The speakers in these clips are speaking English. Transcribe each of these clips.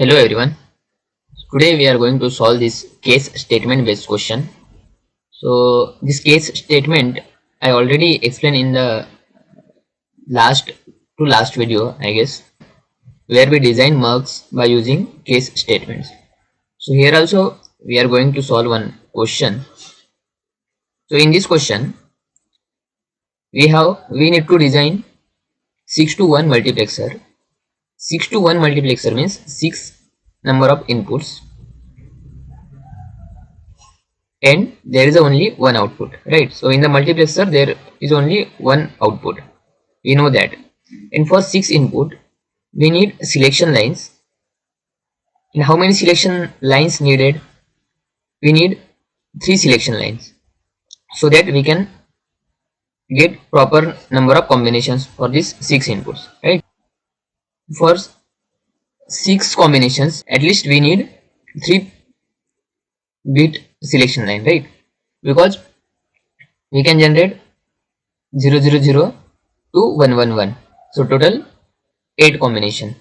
Hello everyone. Today we are going to solve this case statement based question. So this case statement I already explained in the last video, I guess, where we design marks by using case statements. So here also we are going to solve one question. So in this question we need to design 6 to 1 multiplexer. 6 to 1 multiplexer means 6 number of inputs and there is only one output, right? So in the multiplexer there is only one output, we know that. And for 6 input we need selection lines. And how many selection lines needed? We need 3 selection lines so that we can get proper number of combinations for these 6 inputs, right? For 6 combinations at least we need 3 bit selection line, right? Because we can generate 000 to 111, so total 8 combination.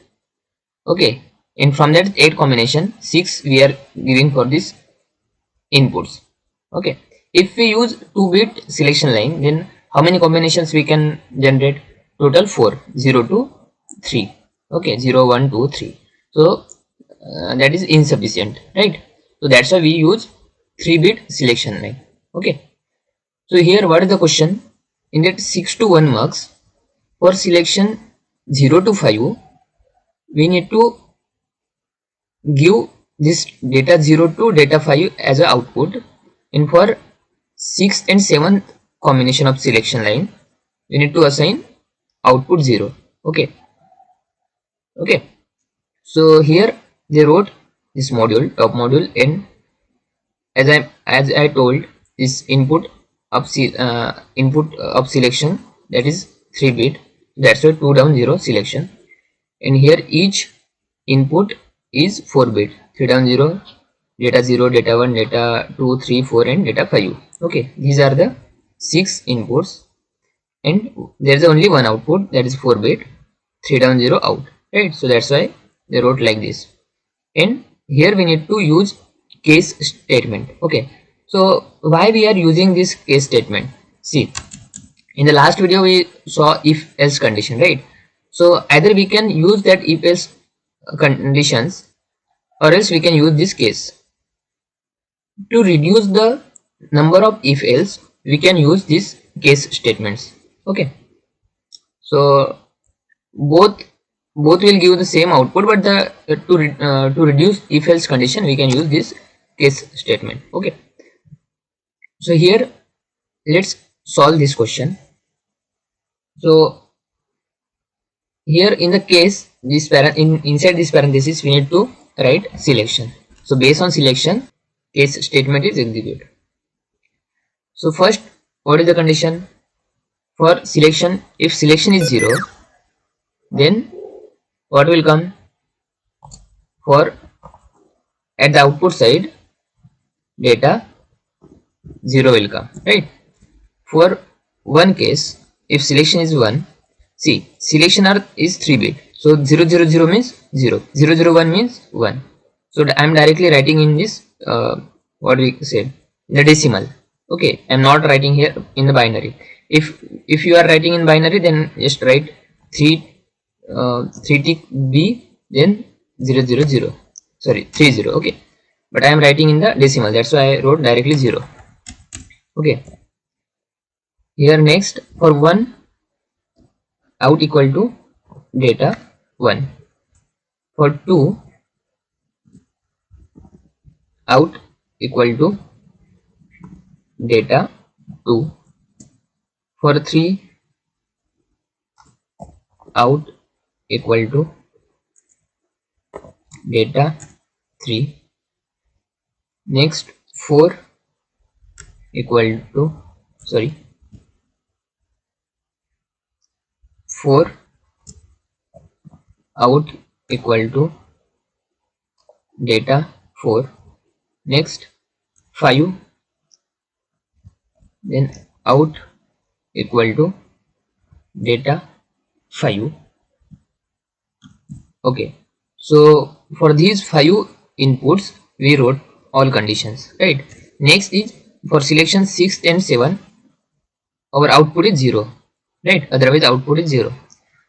Okay, and from that 8 combination 6 we are giving for this inputs. Okay, if we use 2-bit selection line, then how many combinations we can generate? Total 4, 0 to 3. Okay, 0 1 2 3. So that is insufficient, right? So that's why we use 3-bit selection line. Okay, so here what is the question? In that 6 to 1 marks, for selection 0 to 5 we need to give this data 0 to data 5 as a output, and for 6th and 7th combination of selection line we need to assign output 0. Okay, so here they wrote this module, top module, and as I told, this input of selection, that is 3-bit, that's why 2 down 0 selection, and here each input is 4-bit, 3 down 0, data 1, data 2, 3, 4 and data 5. Okay, these are the 6 inputs and there is only one output, that is 4-bit, 3 down 0 out, right? So that's why they wrote like this. And here we need to use case statement. Okay, so why we are using this case statement? See, in the last video we saw if else condition, right? So either we can use that if else conditions or else we can use this case. To reduce the number of if else we can use these case statements. Okay, so both will give the same output, but to reduce if else condition we can use this case statement. Okay, so here let's solve this question. So here in the case this inside this parenthesis we need to write selection. So based on selection case statement is executed. So first, what is the condition for selection? If selection is 0, then what will come? For at the output side data 0 will come, right? For one case, if selection is 1, see, selection is 3-bit, so 000 means 0, 001 means 1. So I am directly writing in this what we said, the decimal. Okay, I am not writing here in the binary. If you are writing in binary, then just write 3 tick B, then 000, sorry, 30. Okay, but I am writing in the decimal, that's why I wrote directly 0. Okay, here next, for 1 out equal to data 1, for 2 out equal to data 2, for 3 out equal to data 3, next 4 equal to 4 out equal to data 4, next 5, then out equal to data 5. Okay, so for these 5 inputs we wrote all conditions, right? Next is for selection 6, 10, 7, our output is 0, right? Otherwise output is 0.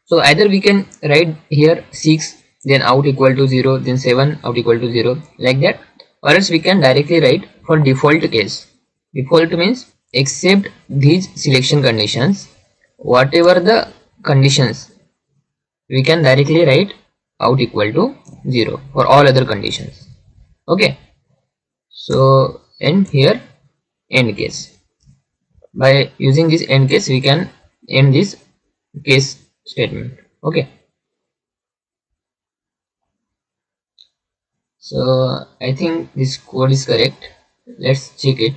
So either we can write here 6 then out equal to 0, then 7 out equal to 0, like that, or else we can directly write for default case. Default means except these selection conditions, whatever the conditions, we can directly write out equal to 0 for all other conditions. Okay, so end here end case. By using this end case we can end this case statement. Okay, so I think this code is correct. Let's check it.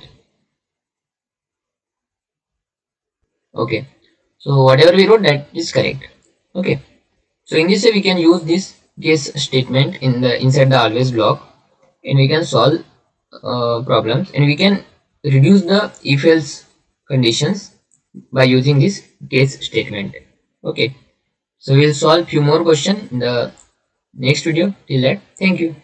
Okay, so whatever we wrote, that is correct. Okay, so in this way we can use this case statement in the inside the always block, and we can solve problems, and we can reduce the if else conditions by using this case statement. Okay, so we'll solve few more questions in the next video. Till that, thank you.